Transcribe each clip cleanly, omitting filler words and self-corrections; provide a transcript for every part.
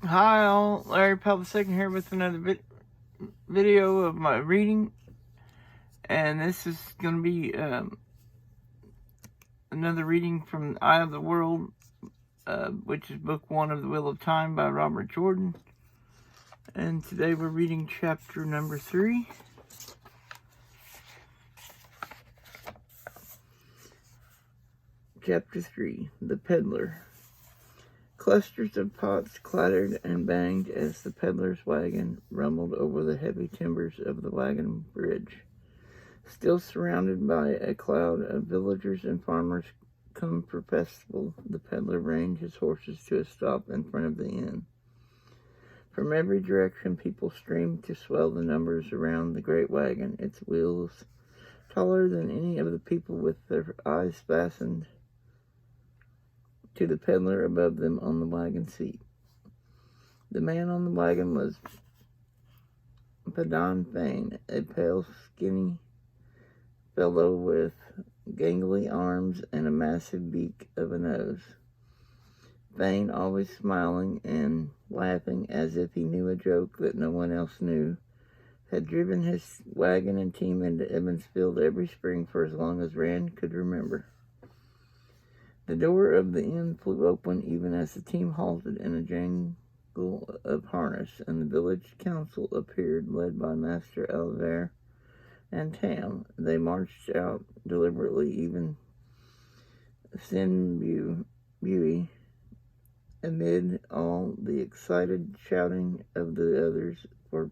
Hi all, Larry Powell II here with another video of my reading, and this is going to be another reading from Eye of the World, which is book 1 of The Wheel of Time by Robert Jordan, and today we're reading chapter number 3. Chapter 3, The Peddler. Clusters of pots clattered and banged as the peddler's wagon rumbled over the heavy timbers of the wagon bridge. Still surrounded by a cloud of villagers and farmers come for festival, the peddler reined his horses to a stop in front of the inn. From every direction people streamed to swell the numbers around the great wagon, its wheels taller than any of the people, with their eyes fastened to the peddler above them on the wagon seat. The man on the wagon was Padan Fane, a pale, skinny fellow with gangly arms and a massive beak of a nose. Fane, always smiling and laughing as if he knew a joke that no one else knew, had driven his wagon and team into Evansfield every spring for as long as Rand could remember. The door of the inn flew open even as the team halted in a jangle of harness, and the village council appeared, led by Master Alver and Tam. They marched out deliberately, even Sin Bui, amid all the excited shouting of the others for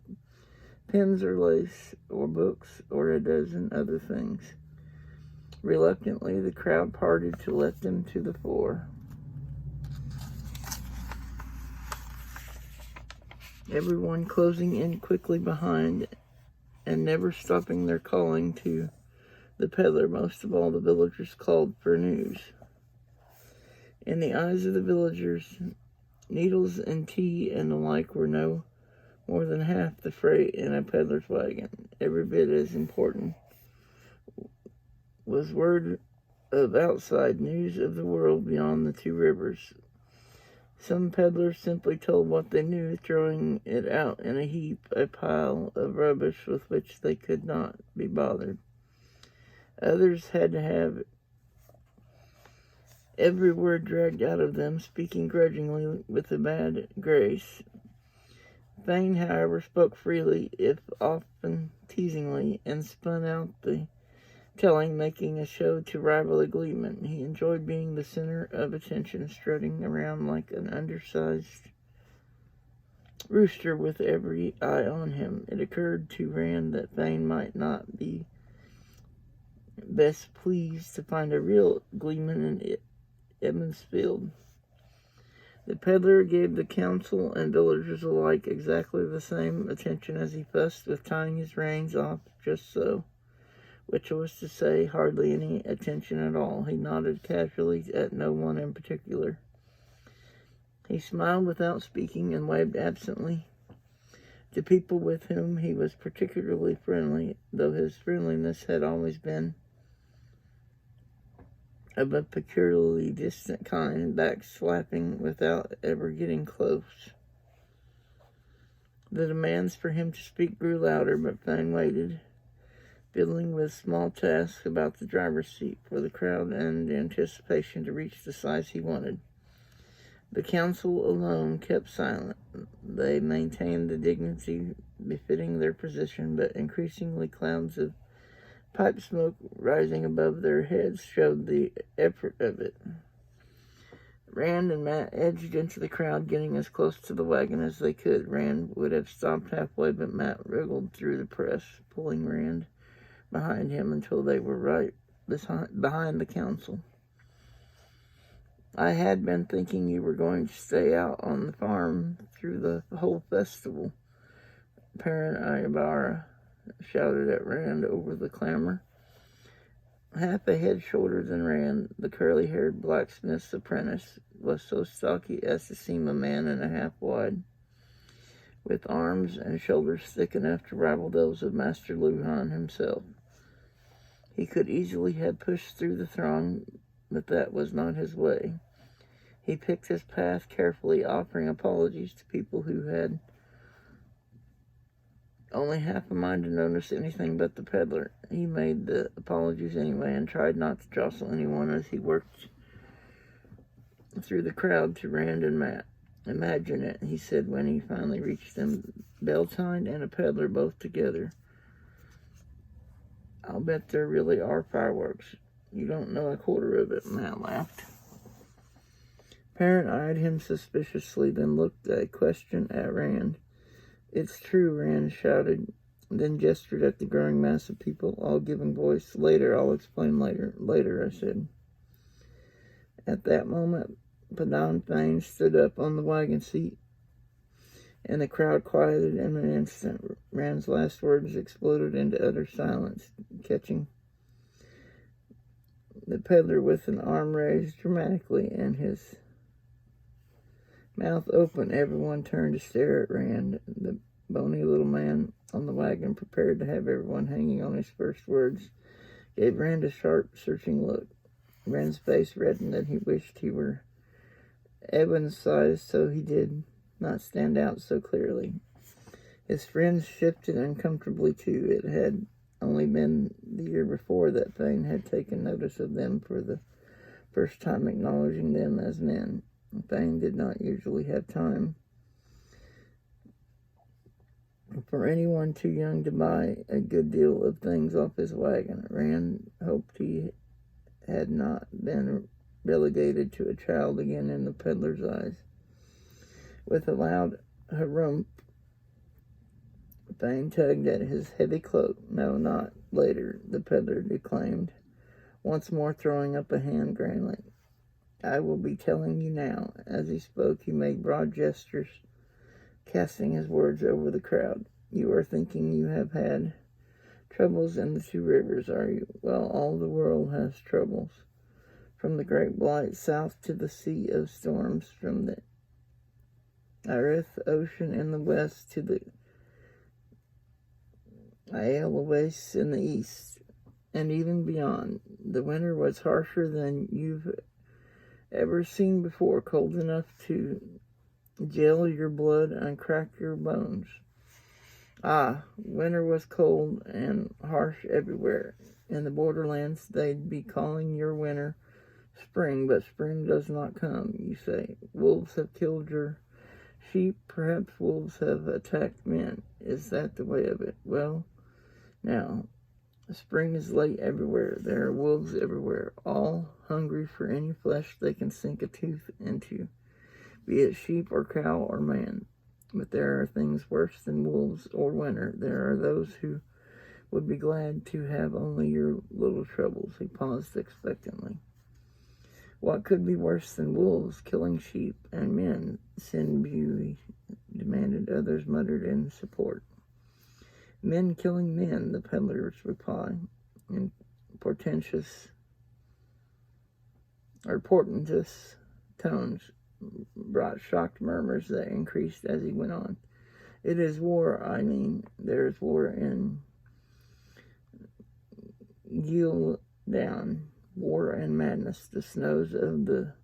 pins or lace or books or a dozen other things. Reluctantly, the crowd parted to let them to the fore. Everyone closing in quickly behind and never stopping their calling to the peddler. Most of all, the villagers called for news. In the eyes of the villagers, needles and tea and the like were no more than half the freight in a peddler's wagon. Every bit as important was word of outside news of the world beyond the 2 rivers. Some peddlers simply told what they knew, throwing it out in a heap, a pile of rubbish with which they could not be bothered. Others had to have every word dragged out of them, speaking grudgingly with a bad grace. Fane, however, spoke freely, if often teasingly, and spun out the telling, making a show to rival the gleeman. He enjoyed being the center of attention, strutting around like an undersized rooster with every eye on him. It occurred to Rand that Fane might not be best pleased to find a real gleeman in Evansfield. The peddler gave the council and villagers alike exactly the same attention as he fussed with tying his reins off just so, which was to say, hardly any attention at all. He nodded casually at no one in particular. He smiled without speaking and waved absently to people with whom he was particularly friendly, though his friendliness had always been of a peculiarly distant kind, backslapping without ever getting close. The demands for him to speak grew louder, but Fane waited, fiddling with small tasks about the driver's seat for the crowd and anticipation to reach the size he wanted. The council alone kept silent. They maintained the dignity befitting their position, but increasingly clouds of pipe smoke rising above their heads showed the effort of it. Rand and Matt edged into the crowd, getting as close to the wagon as they could. Rand would have stopped halfway, but Matt wriggled through the press, pulling Rand behind him until they were right behind the council. I had been thinking you were going to stay out on the farm through the whole festival, Parent Ibarra shouted at Rand over the clamor. Half a head shorter than Rand, the curly-haired blacksmith's apprentice was so stocky as to seem a man and a half wide, with arms and shoulders thick enough to rival those of Master Lujan himself. He could easily have pushed through the throng, but that was not his way. He picked his path carefully, offering apologies to people who had only half a mind to notice anything but the peddler. He made the apologies anyway and tried not to jostle anyone as he worked through the crowd to Rand and Matt. "Imagine it," he said when he finally reached them, bell-tied and a peddler both together. "I'll bet there really are fireworks. You don't know a quarter of it," Matt laughed. Parent eyed him suspiciously, then looked a question at Rand. "It's true," Rand shouted, then gestured at the growing mass of people, all giving voice. "Later, I'll explain later." "Later," I said. At that moment, Padon Thane stood up on the wagon seat, and the crowd quieted in an instant. Rand's last words exploded into utter silence, catching the peddler with an arm raised dramatically and his mouth open. Everyone turned to stare at Rand. The bony little man on the wagon, prepared to have everyone hanging on his first words, gave Rand a sharp, searching look. Rand's face reddened, and he wished he were Evan's size so he did not stand out so clearly. His friends shifted uncomfortably too. It had only been the year before that Thane had taken notice of them for the first time, acknowledging them as men. Thane did not usually have time for anyone too young to buy a good deal of things off his wagon. Rand hoped he had not been relegated to a child again in the peddler's eyes. With a loud harumph, Thane tugged at his heavy cloak. "No, not later," the peddler declaimed, once more throwing up a hand grandly. "I will be telling you now." As he spoke, he made broad gestures, casting his words over the crowd. "You are thinking you have had troubles in the two rivers, are you? Well, all the world has troubles. From the Great Blight south to the Sea of Storms, from the Arith Ocean in the west to the Iowa Wastes in the east, and even beyond. The winter was harsher than you've ever seen before, cold enough to gel your blood and crack your bones. Ah, winter was cold and harsh everywhere. In the borderlands, they'd be calling your winter spring, but spring does not come, you say. Wolves have killed your sheep. Perhaps wolves have attacked men. Is that the way of it? Well, now, spring is late everywhere. There are wolves everywhere, all hungry for any flesh they can sink a tooth into, be it sheep or cow or man. But there are things worse than wolves or winter. There are those who would be glad to have only your little troubles." He paused expectantly. "What could be worse than wolves killing sheep and men?" Sin Bui demanded. Others muttered in support. "Men killing men," the peddler's reply, in portentous tones, brought shocked murmurs that increased as he went on. "It is war, I mean. There is war in Gildan, war and madness. The snows of the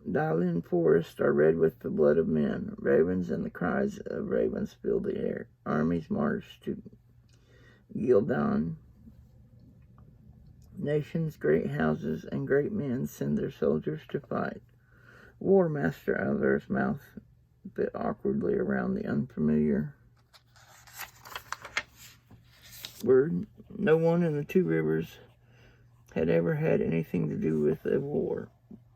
Dalian forest are red with the blood of men. Ravens and the cries of ravens fill the air. Armies march to Gildan. Nations, great houses, and great men send their soldiers to fight. War." Master Alvar's mouth bit awkwardly around the unfamiliar word. No one in the two rivers had ever had anything to do with a war.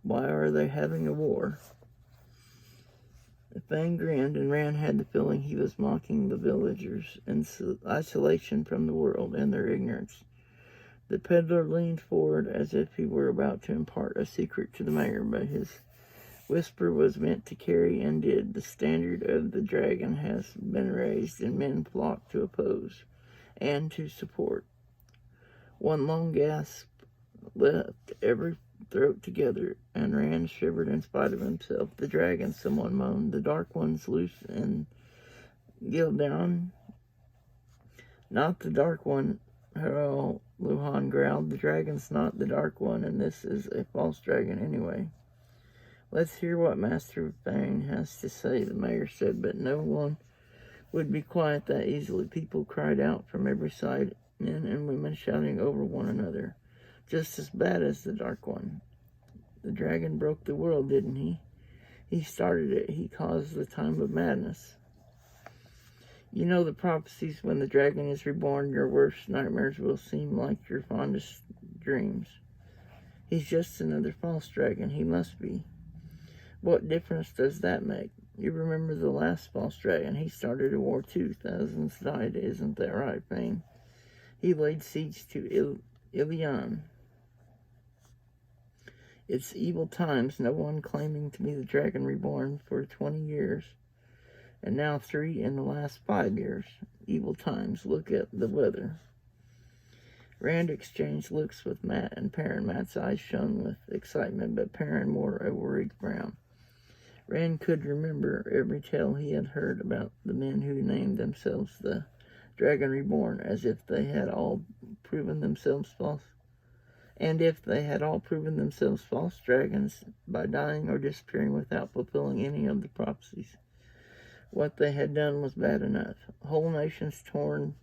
Why are they having a war? Thane grinned, and Rand had the feeling he was mocking the villagers in isolation from the world and their ignorance. The peddler leaned forward as if he were about to impart a secret to the mayor, but his whisper was meant to carry and did. "The standard of the dragon has been raised, and men flock to oppose and to support." One long gasp left every throat together, and Rand shivered in spite of himself. "The dragon," someone moaned. "The dark one's loose in Gildan." "Not the dark one," Harald Luhan growled. The dragon's not the dark one, and this is a false dragon anyway. Let's hear what Master Fang has to say, the mayor said, but no one would be quiet that easily. People cried out from every side, men and women shouting over one another. Just as bad as the dark one. The dragon broke the world, didn't he? He started it. He caused the time of madness. You know the prophecies, when the dragon is reborn, your worst nightmares will seem like your fondest dreams. He's just another false dragon. He must be. What difference does that make? You remember the last false dragon. He started a war too. Thousands died. Isn't that right, Fang? He laid siege to Ilion. It's evil times. No one claiming to be the dragon reborn for 20 years. And now 3 in the last 5 years. Evil times. Look at the weather. Rand exchanged looks with Matt and Perrin. Matt's eyes shone with excitement, but Perrin wore a worried frown. Rand could remember every tale he had heard about the men who named themselves the Dragon Reborn, as if they had all proven themselves false. And if they had all proven themselves false dragons by dying or disappearing without fulfilling any of the prophecies. What they had done was bad enough. Whole nations torn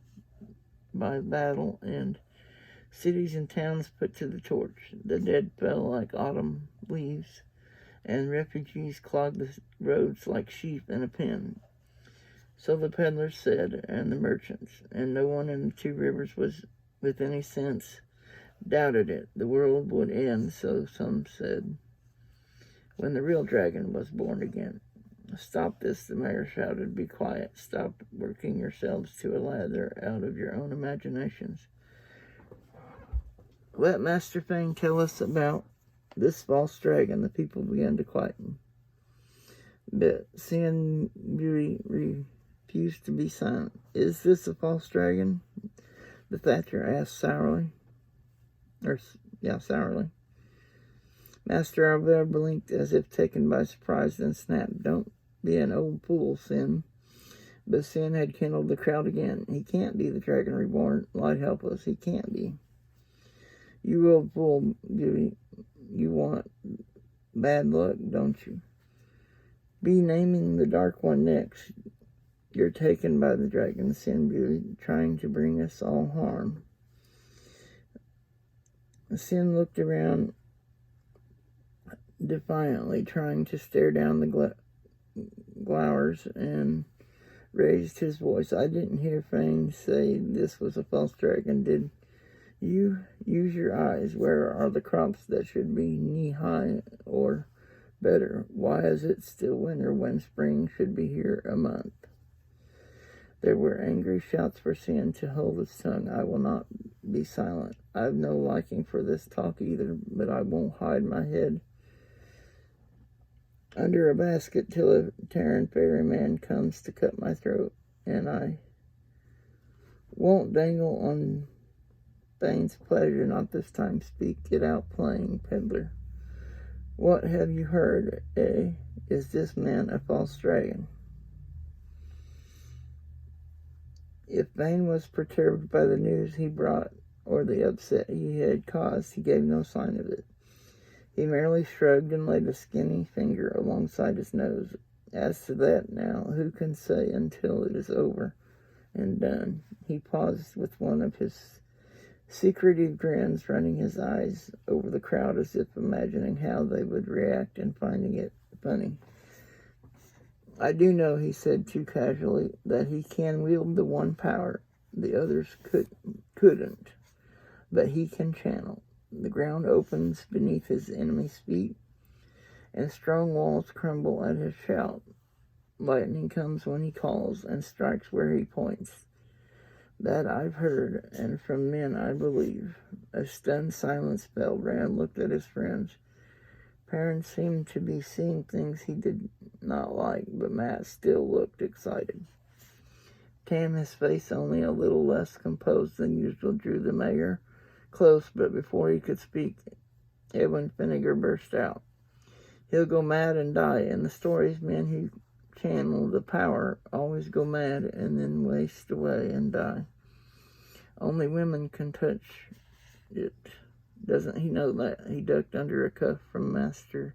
by battle and cities and towns put to the torch. The dead fell like autumn leaves, and refugees clogged the roads like sheep in a pen. So the peddlers said, and the merchants, and no one in the 2 rivers was, with any sense, doubted it. The world would end, so some said, when the real dragon was born again. Stop this, the mayor shouted. Be quiet. Stop working yourselves to a lather out of your own imaginations. Let Master Fang tell us about this false dragon. The people began to quieten. But Sin Bui refused to be silent. Is this a false dragon? The Thatcher asked sourly. Sourly. Master Albert blinked as if taken by surprise, then snapped, Don't be an old fool, Sin. But Sin had kindled the crowd again. He can't be the Dragon Reborn. Light help us. He can't be. You old fool, Beauty. You want bad luck, don't you? Be naming the Dark One next. You're taken by the dragon, Sin Beauty, trying to bring us all harm. Sin looked around defiantly, trying to stare down the glowers, and raised his voice. I didn't hear Fang say this was a false dragon. Did you? Use your eyes. Where are the crops that should be knee-high or better? Why is it still winter when spring should be here a month? There were angry shouts for Sin to hold his tongue. I will not be silent. I've no liking for this talk either, but I won't hide my head under a basket till a Terran ferryman comes to cut my throat, and I won't dangle on Bane's pleasure. Not this time. Speak it out plain, peddler. What have you heard, eh? Is this man a false dragon? If Bane was perturbed by the news he brought, or the upset he had caused, he gave no sign of it. He merely shrugged and laid a skinny finger alongside his nose. As to that now, who can say until it is over and done? He paused with one of his secretive grins, running his eyes over the crowd as if imagining how they would react and finding it funny. I do know, he said too casually, that he can wield the one power the others couldn't, but he can channel. The ground opens beneath his enemy's feet, and strong walls crumble at his shout. Lightning comes when he calls, and strikes where he points. That I've heard, and from men I believe. A stunned silence fell. Rand looked at his friends. Perrin seemed to be seeing things he did not like, but Matt still looked excited. Tam, his face only a little less composed than usual, drew the mayor close, but before he could speak, Edwin Finnegar burst out. He'll go mad and die. In the stories, men who channel the power always go mad and then waste away and die. Only women can touch it. Doesn't he know that? He ducked under a cuff from Master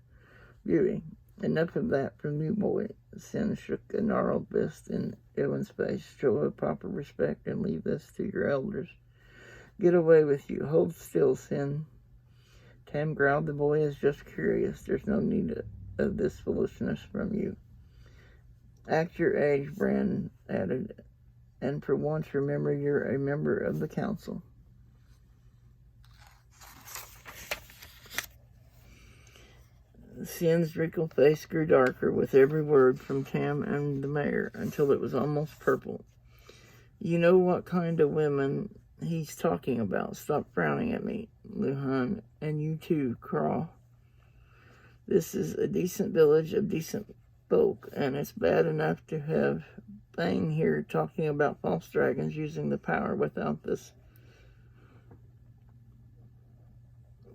Beauty. Enough of that from you, boy. Sin shook a gnarled fist in Owen's face. Show a proper respect and leave this to your elders. Get away with you. Hold still, Sin. Tam growled. The boy is just curious. There's no need of this foolishness from you. Act your age, Bran added, and for once remember you're a member of the council. Sin's wrinkled face grew darker with every word from Tam and the mayor until it was almost purple. You know what kind of women he's talking about. Stop frowning at me, Luhan, and you too, Craw. This is a decent village of decent folk, and it's bad enough to have Thane here talking about false dragons using the power without this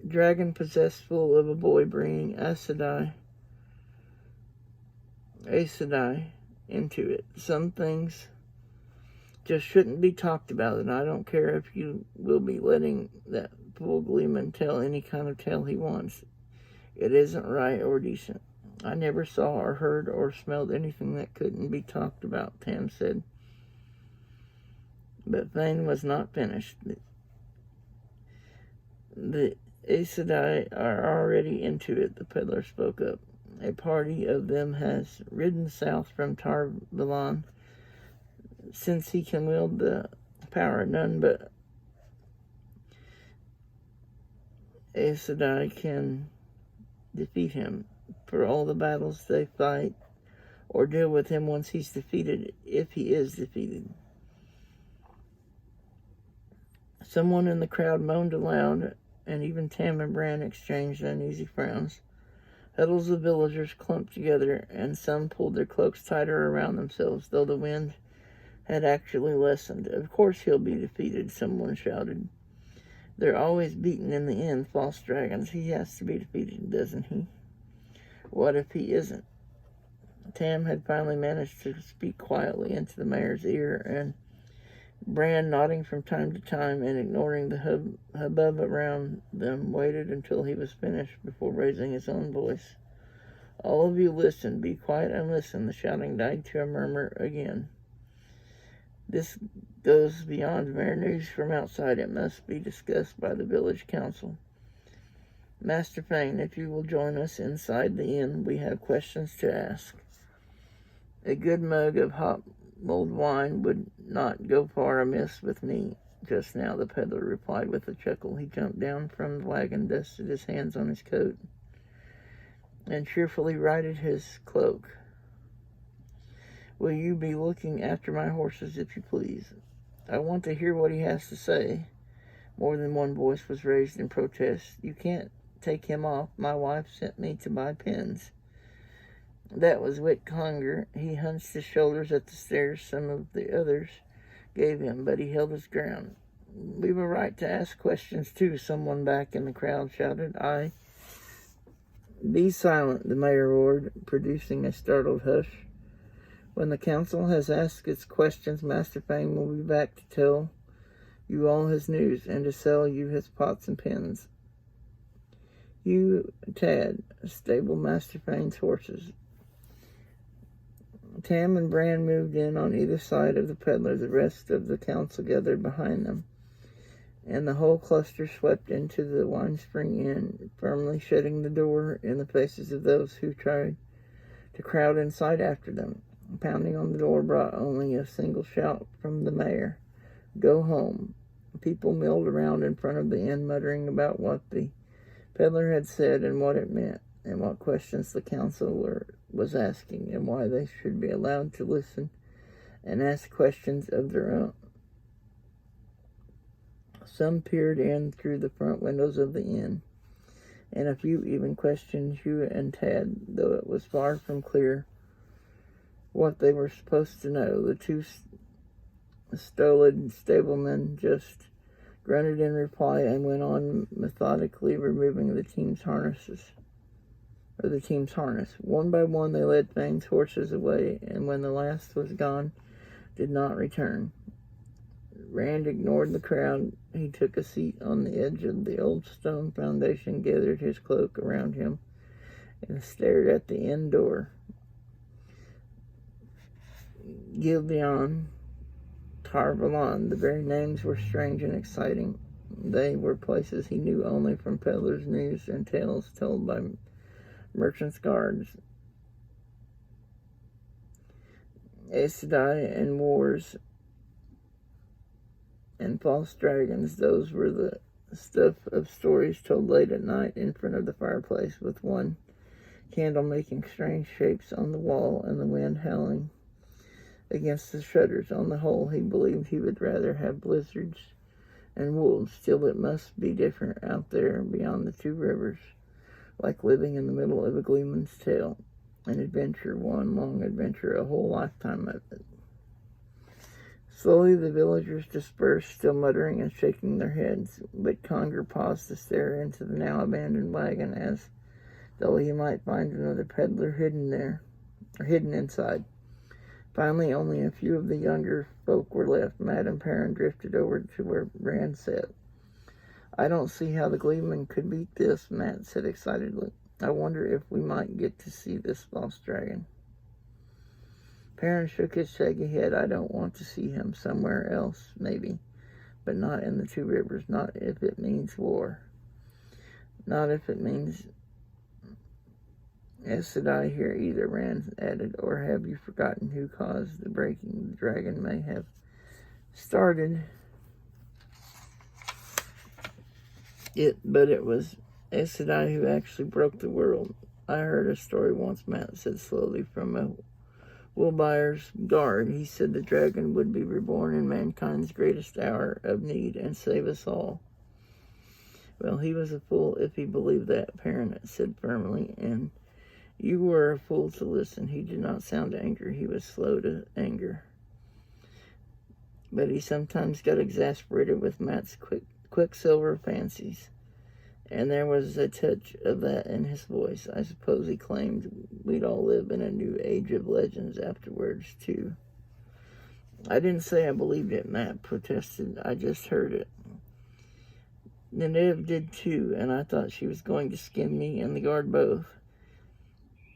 dragon possessful of a boy bringing Aes Sedai into it. Some things just shouldn't be talked about, and I don't care if you will be letting that fool Gleeman tell any kind of tale he wants. It isn't right or decent. I never saw or heard or smelled anything that couldn't be talked about, Tam said. But Thane was not finished. The Aes Sedai are already into it, the peddler spoke up. A party of them has ridden south from Tar Valon. Since he can wield the power, none but Aes Sedai can defeat him. For all the battles they fight or deal with him once he's defeated, if he is defeated. Someone in the crowd moaned aloud, and even Tam and Bran exchanged uneasy frowns. Huddles of villagers clumped together, and some pulled their cloaks tighter around themselves, though the wind had actually lessened. Of course he'll be defeated, someone shouted. They're always beaten in the end, false dragons. He has to be defeated, doesn't he? What if he isn't? Tam had finally managed to speak quietly into the mayor's ear, and Bran, nodding from time to time and ignoring the hubbub around them, waited until he was finished before raising his own voice. All of you listen, be quiet and listen. The shouting died to a murmur again. This goes beyond mere news from outside. It must be discussed by the village council. Master Fane, if you will join us inside the inn, we have questions to ask. A good mug of hot mulled wine would not go far amiss with me just now, the peddler replied with a chuckle. He jumped down from the wagon, dusted his hands on his coat, and cheerfully righted his cloak. Will you be looking after my horses, if you please? I want to hear what he has to say. More than one voice was raised in protest. You can't take him off. My wife sent me to buy pins. That was Whit Conger. He hunched his shoulders at the stares some of the others gave him, but he held his ground. We've a right to ask questions, too, someone back in the crowd shouted. Be silent, the mayor roared, producing a startled hush. When the council has asked its questions, Master Fane will be back to tell you all his news and to sell you his pots and pans. You, Tad, stable Master Fane's horses. Tam and Bran moved in on either side of the peddler. The rest of the council gathered behind them, and the whole cluster swept into the Wine Spring Inn, firmly shutting the door in the faces of those who tried to crowd inside after them. Pounding on the door brought only a single shout from the mayor. Go home. People milled around in front of the inn, muttering about what the peddler had said and what it meant, and what questions the counselor was asking, and why they should be allowed to listen and ask questions of their own. Some peered in through the front windows of the inn, and a few even questioned Hugh and Tad, though it was far from clear what they were supposed to know. The two stolid stablemen just grunted in reply and went on methodically removing the team's harness. One by one they led Fane's horses away, and when the last was gone, did not return. Rand ignored the crowd. He took a seat on the edge of the old stone foundation, gathered his cloak around him, and stared at the inn door. Gildion, Tarvalon, the very names were strange and exciting. They were places he knew only from peddlers' news and tales told by merchants' guards. Aes Sedai and wars and false dragons, those were the stuff of stories told late at night in front of the fireplace, with one candle making strange shapes on the wall and the wind howling against the shutters. On the whole, he believed he would rather have blizzards and wolves. Still, it must be different out there beyond the two rivers, like living in the middle of a gleeman's tale. An adventure, one long adventure, a whole lifetime of it. Slowly the villagers dispersed, still muttering and shaking their heads, but Conger paused to stare into the now abandoned wagon, as though he might find another peddler hidden inside. Finally, only a few of the younger folk were left. Matt and Perrin drifted over to where Rand sat. "I don't see how the Gleeman could beat this," Matt said excitedly. "I wonder if we might get to see this false dragon." Perrin shook his shaggy head. "I don't want to see him. Somewhere else, maybe. But not in the two rivers. Not if it means war. Not if it means Aes Sedai here either," Rand added. "Or have you forgotten who caused the breaking? The dragon may have started it, but it was Aes Sedai who actually broke the world. I heard a story once," Matt said slowly, "from a Wilbyre's guard. He said the dragon would be reborn in mankind's greatest hour of need and save us all." "Well, he was a fool if he believed that," Perrin said firmly, "and you were a fool to listen." He did not sound angry. He was slow to anger. But he sometimes got exasperated with Matt's quicksilver fancies, and there was a touch of that in his voice. "I suppose he claimed we'd all live in a new age of legends afterwards, too." "I didn't say I believed it," Matt protested. "I just heard it. Nynaeve did too, and I thought she was going to skin me and the guard both."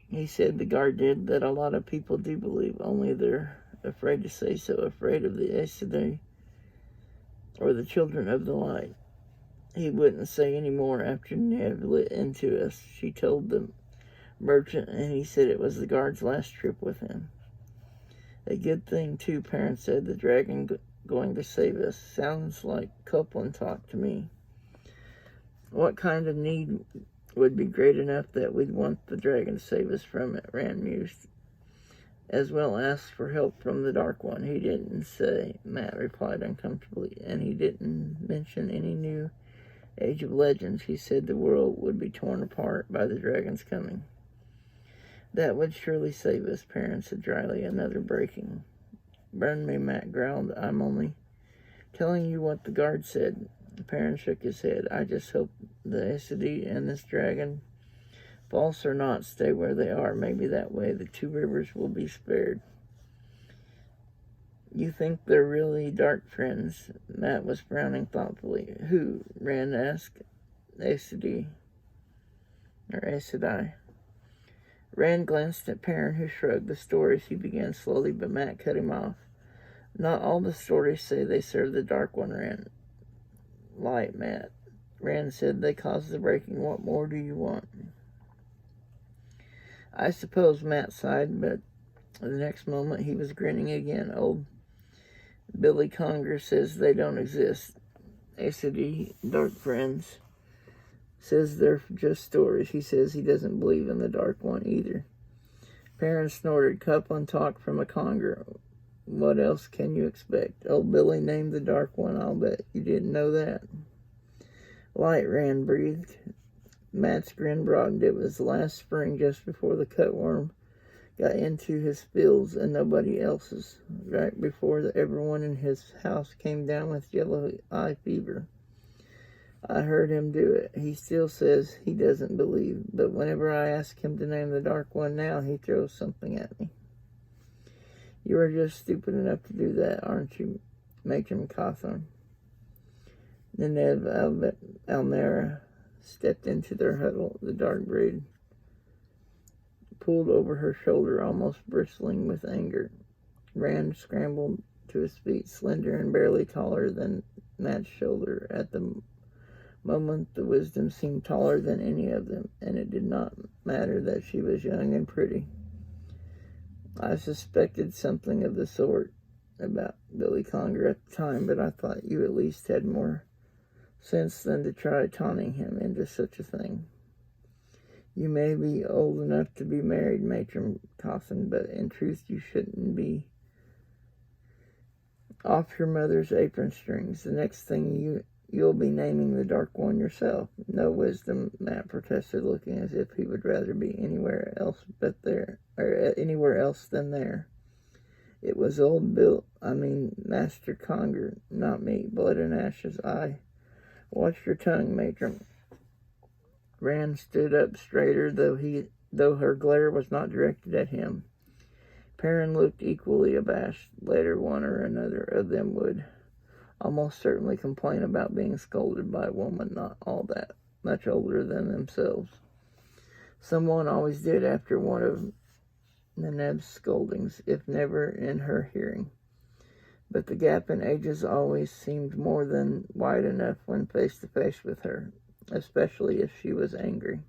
He said the guard did, that a lot of people do believe, only they're afraid to say so, afraid of the Aes Sedai or the Children of the Light. He wouldn't say any more after Nynaeve lit into us. She told the merchant, and he said it was the guard's last trip with him. "A good thing, too," Perrin said. "The dragon going to save us. Sounds like Copeland talk to me." "What kind of need would be great enough that we'd want the dragon to save us from it?" Rand mused. "As well ask for help from the Dark One." "He didn't say," Matt replied uncomfortably, "and he didn't mention any new age of legends. He said the world would be torn apart by the dragon's coming." "That would surely save us," Perrin said dryly. "Another breaking." "Burn me," Matt growled. "I'm only telling you what the guard said." Perrin shook his head. "I just hope the Aes Sedai and this dragon, false or not, stay where they are. Maybe that way the two rivers will be spared." "You think they're really dark friends?" Matt was frowning thoughtfully. "Who?" Rand asked. Aes Sedai. Rand glanced at Perrin, who shrugged. "The stories," he began slowly, but Matt cut him off. "Not all the stories say they serve the Dark One, Rand." "Light, Matt." Rand said. "They caused the breaking. What more do you want?" "I suppose," Matt sighed, but the next moment he was grinning again. "Old Billy Conger says they don't exist. Aes Sedai, dark friends, says they're just stories. He says he doesn't believe in the Dark One either." Perrin snorted. "Copeland talked from a Conger. What else can you expect? Old Billy named the Dark One. I'll bet you didn't know that." "Light," Rand breathed. Matt's grin broadened. "It was last spring, just before the cutworm got into his fields and nobody else's, right before everyone in his house came down with yellow eye fever. I heard him do it. He still says he doesn't believe, but whenever I ask him to name the Dark One now, he throws something at me." "You are just stupid enough to do that, aren't you?" Matron Cawthon. Neneve Almera stepped into their huddle. The dark braid pulled over her shoulder, almost bristling with anger. Rand scrambled to his feet, slender and barely taller than Matt's shoulder. At the moment, the wisdom seemed taller than any of them, and it did not matter that she was young and pretty. I suspected something of the sort about Billy Conger at the time, but I thought you at least had more sense than to try taunting him into such a thing. You may be old enough to be married, Matron Cawthon, but in truth you shouldn't be off your mother's apron strings. The next thing you'll be naming the Dark One yourself. No wisdom, Matt protested, looking as if he would rather be anywhere else than there. It was old Master Conger, not me. Blood and ashes. Watch your tongue, Matron. Rand stood up straighter, though her glare was not directed at him. Perrin looked equally abashed. Later, one or another of them would almost certainly complain about being scolded by a woman not all that much older than themselves. Someone always did after one of Neneve's scoldings, if never in her hearing. But the gap in ages always seemed more than wide enough when face to face with her, especially if she was angry.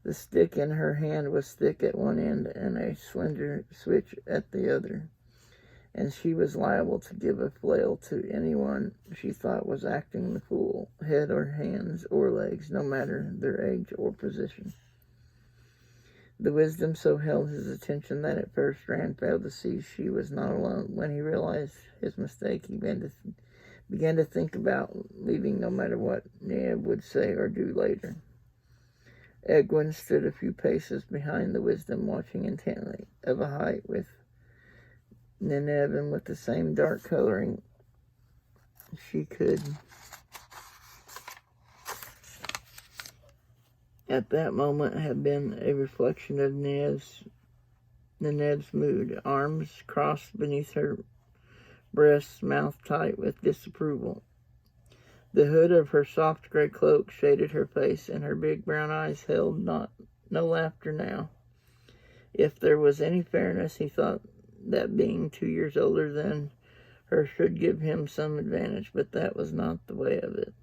The stick in her hand was thick at one end and a slender switch at the other, and she was liable to give a flail to anyone she thought was acting the fool, head or hands or legs, no matter their age or position. The wisdom so held his attention that at first Rand failed to see she was not alone. When he realized his mistake, he began to think about leaving no matter what Neb would say or do later. Egwene stood a few paces behind the wisdom, watching intently, of a height with Neneve, and with the same dark coloring she could at that moment have been a reflection of Neneve's mood. Arms crossed beneath her breasts, mouth tight with disapproval. The hood of her soft gray cloak shaded her face, and her big brown eyes held no laughter now. If there was any fairness, he thought that being 2 years older than her should give him some advantage, but that was not the way of it.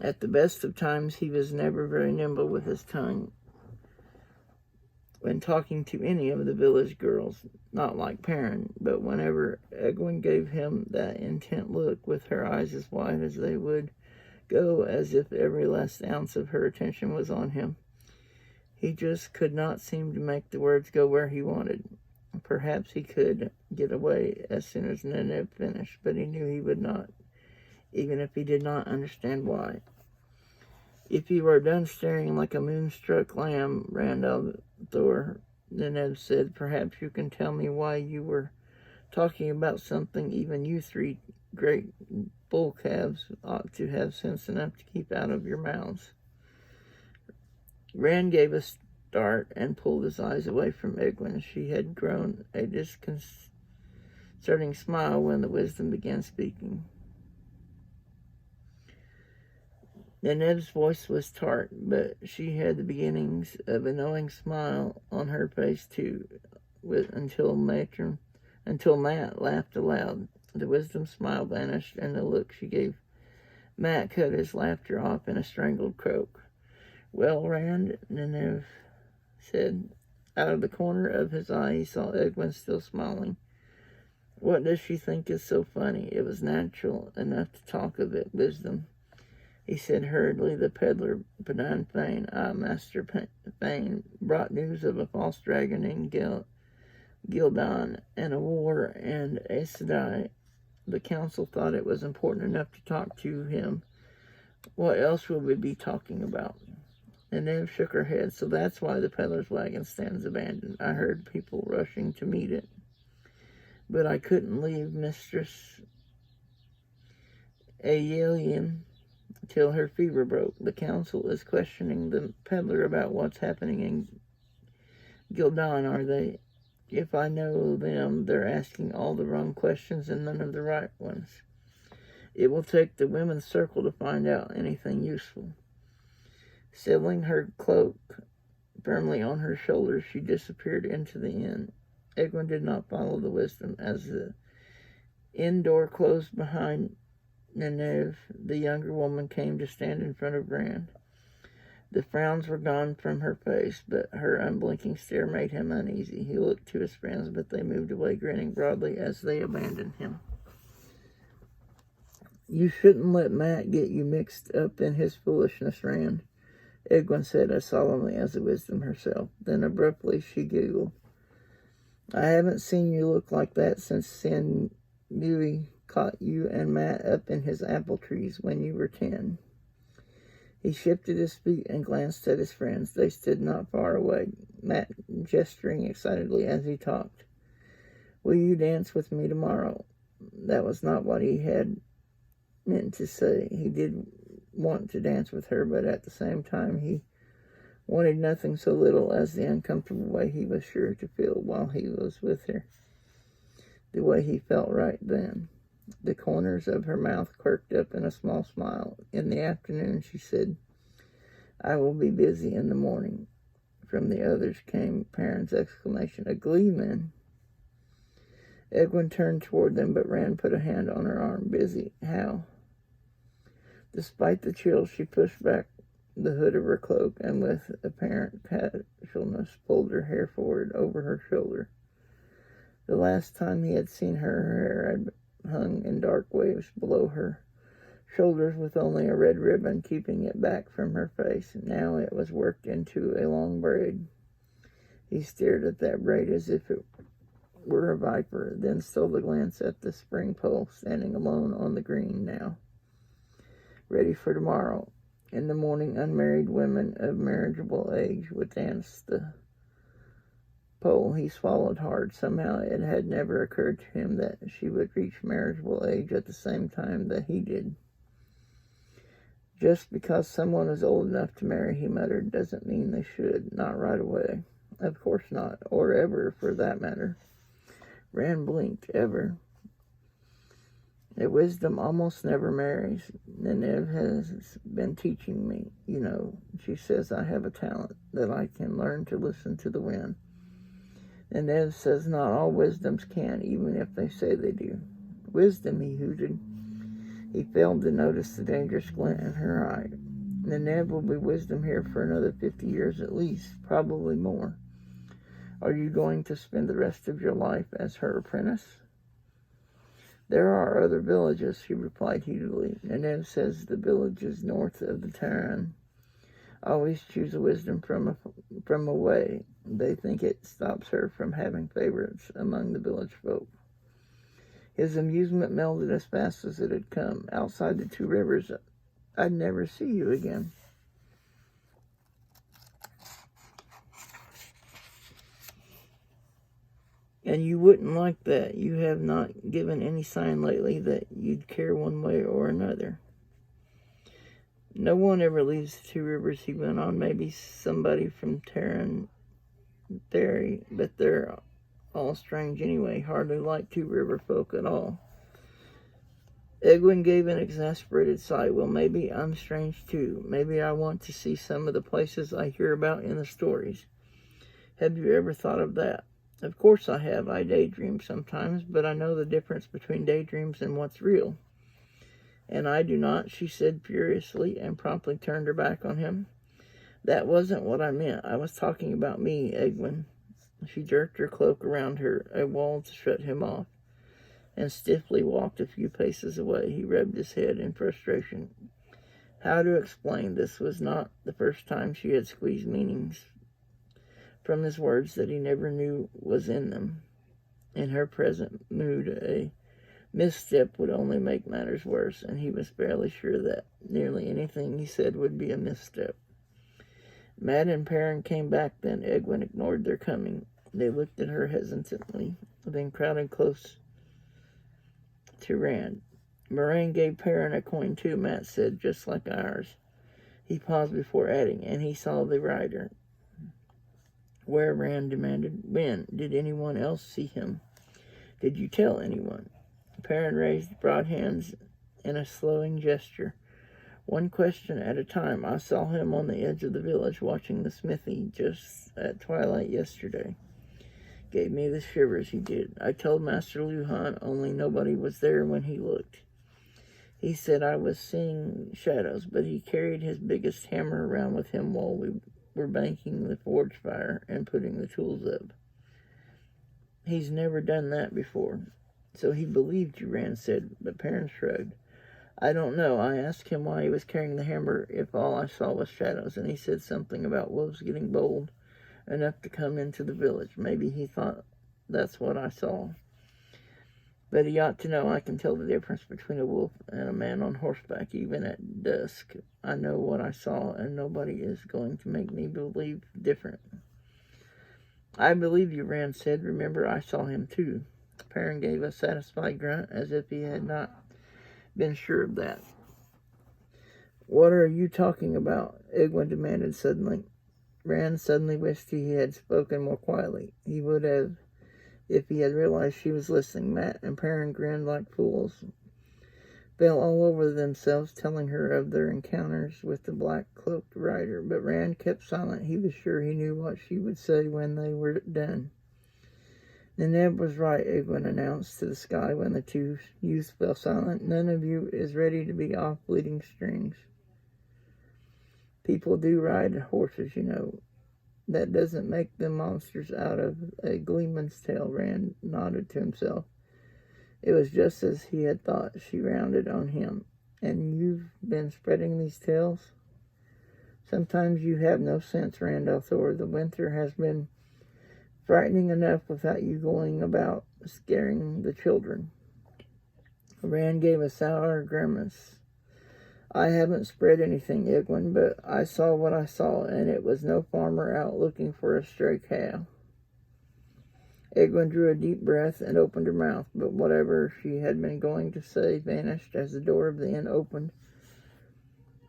At the best of times, he was never very nimble with his tongue when talking to any of the village girls, not like Perrin, but whenever Egwene gave him that intent look, with her eyes as wide as they would go, as if every last ounce of her attention was on him, he just could not seem to make the words go where he wanted. Perhaps he could get away as soon as Neneve finished, but he knew he would not, even if he did not understand why. If you are done staring like a moonstruck lamb, Randall Thor, Neneve said, perhaps you can tell me why you were talking about something even you three great bull calves ought to have sense enough to keep out of your mouths. Rand gave a start and pulled his eyes away from Egwene. She had grown a disconcerting smile when the wisdom began speaking. Neneve's voice was tart, but she had the beginnings of a knowing smile on her face too, until Matt laughed aloud. The wisdom smile vanished, and the look she gave Matt cut his laughter off in a strangled croak. Well, Rand, Neneve said. Out of the corner of his eye, he saw Egwene still smiling. What does she think is so funny? It was natural enough to talk of it, wisdom, he said hurriedly. The peddler, Padan Fain, Master Fain, brought news of a false dragon named Gildan and a war and Aes Sedai. The council thought it was important enough to talk to him. What else would we be talking about? And Nev shook her head. So that's why the peddler's wagon stands abandoned. I heard people rushing to meet it, but I couldn't leave Mistress Aelian till her fever broke. The council is questioning the peddler about what's happening in Gildan. Are they If I know them, they're asking all the wrong questions and none of the right ones. It will take the women's circle to find out anything useful. Settling her cloak firmly on her shoulders, she disappeared into the inn. Egwin did not follow the wisdom. As the inn door closed behind Nineveh, the younger woman came to stand in front of Rand. The frowns were gone from her face, but her unblinking stare made him uneasy. He looked to his friends, but they moved away, grinning broadly as they abandoned him. You shouldn't let Matt get you mixed up in his foolishness, Rand, Egwin said as solemnly as the wisdom herself. Then abruptly she giggled. I haven't seen you look like that since Sin Mui caught you and Matt up in his apple trees when you were 10. He shifted his feet and glanced at his friends. They stood not far away, Matt gesturing excitedly as he talked. Will you dance with me tomorrow? That was not what he had meant to say. He did want to dance with her, but at the same time he wanted nothing so little as the uncomfortable way he was sure to feel while he was with her. The way he felt right then. The corners of her mouth quirked up in a small smile. In the afternoon, she said, I will be busy in the morning. From the others came Perrin's exclamation, a gleeman. Egwin turned toward them, but Rand put a hand on her arm. Busy? How? Despite the chill, she pushed back the hood of her cloak and with apparent casualness pulled her hair forward over her shoulder. The last time he had seen her, her hair had hung in dark waves below her shoulders with only a red ribbon keeping it back from her face. Now it was worked into a long braid. He stared at that braid as if it were a viper, then stole a glance at the spring pole standing alone on the green now, ready for tomorrow. In the morning, unmarried women of marriageable age would dance the pole. He swallowed hard. Somehow it had never occurred to him that she would reach marriageable age at the same time that he did. Just because someone is old enough to marry, he muttered, doesn't mean they should. Not right away. Of course not. Or ever, for that matter. Rand blinked. Ever. A wisdom almost never marries. Nineveh has been teaching me, you know. She says I have a talent, that I can learn to listen to the wind. Nineveh says not all wisdoms can, even if they say they do. Wisdom, he hooted. He failed to notice the dangerous glint in her eye. Nineveh will be wisdom here for another 50 years at least, probably more. Are you going to spend the rest of your life as her apprentice? There are other villages, she replied heatedly. Nineveh says the villages north of the Terran always choose a wisdom from away. They think it stops her from having favorites among the village folk. His amusement melded as fast as it had come. Outside the two rivers, I'd never see you again. And you wouldn't like that. You have not given any sign lately that you'd care one way or another. No one ever leaves the two rivers, he went on. Maybe somebody from Terran Theory, but they're all strange anyway, hardly like two river folk at all. Egwin gave an exasperated sigh. Well, maybe I'm strange too. Maybe I want to see some of the places I hear about in the stories. Have you ever thought of that? Of course I have. I daydream sometimes, but I know the difference between daydreams and what's real. And I do not, she said furiously, and promptly turned her back on him. That wasn't what I meant. I was talking about me, Egwin. She jerked her cloak around her, a wall to shut him off, and stiffly walked a few paces away. He rubbed his head in frustration. How to explain? This was not the first time she had squeezed meanings from his words that he never knew was in them. In her present mood, a misstep would only make matters worse, and he was fairly sure that nearly anything he said would be a misstep. Matt and Perrin came back then. Egwin ignored their coming. They looked at her hesitantly, then crowded close to Rand. Moraine gave Perrin a coin too, Matt said, just like ours. He paused before adding, and he saw the rider. Where? Rand demanded. When? Did anyone else see him? Did you tell anyone? Perrin raised broad hands in a slowing gesture. One question at a time. I saw him on the edge of the village watching the smithy just at twilight yesterday. Gave me the shivers, he did. I told Master Luhan, only nobody was there when he looked. He said I was seeing shadows, but he carried his biggest hammer around with him while we were banking the forge fire and putting the tools up. He's never done that before. So he believed you, Rand said, but Perrin shrugged. I don't know. I asked him why he was carrying the hammer if all I saw was shadows, and he said something about wolves getting bold enough to come into the village. Maybe he thought that's what I saw. But he ought to know I can tell the difference between a wolf and a man on horseback, even at dusk. I know what I saw, and nobody is going to make me believe different. I believe you, Rand said. Remember, I saw him too. Perrin gave a satisfied grunt, as if he had not been sure of that. What are you talking about? Egwene demanded suddenly. Rand suddenly wished he had spoken more quietly. He would have if he had realized she was listening. Mat and Perrin grinned like fools, fell all over themselves, telling her of their encounters with the black-cloaked rider. But Rand kept silent. He was sure he knew what she would say when they were done. Neneb was right, Egwene announced to the sky when the two youths fell silent. None of you is ready to be off bleeding strings. People do ride horses, you know. That doesn't make them monsters out of a gleeman's tale. Rand nodded to himself. It was just as he had thought. She rounded on him. And you've been spreading these tales? Sometimes you have no sense, Randall Thor. The winter has been frightening enough without you going about scaring the children. Rand gave a sour grimace. I haven't spread anything, Egwene, but I saw what I saw, and it was no farmer out looking for a stray cow. Egwene drew a deep breath and opened her mouth, but whatever she had been going to say vanished as the door of the inn opened,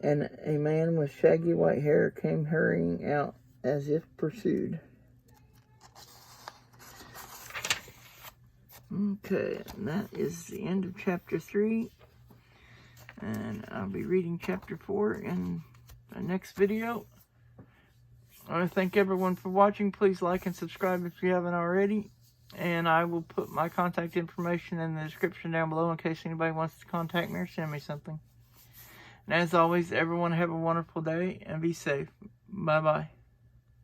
and a man with shaggy white hair came hurrying out as if pursued. Okay, and that is the end of chapter 3. And I'll be reading chapter 4 in the next video. I want to thank everyone for watching. Please like and subscribe if you haven't already. And I will put my contact information in the description down below in case anybody wants to contact me or send me something. And as always, everyone have a wonderful day and be safe. Bye-bye.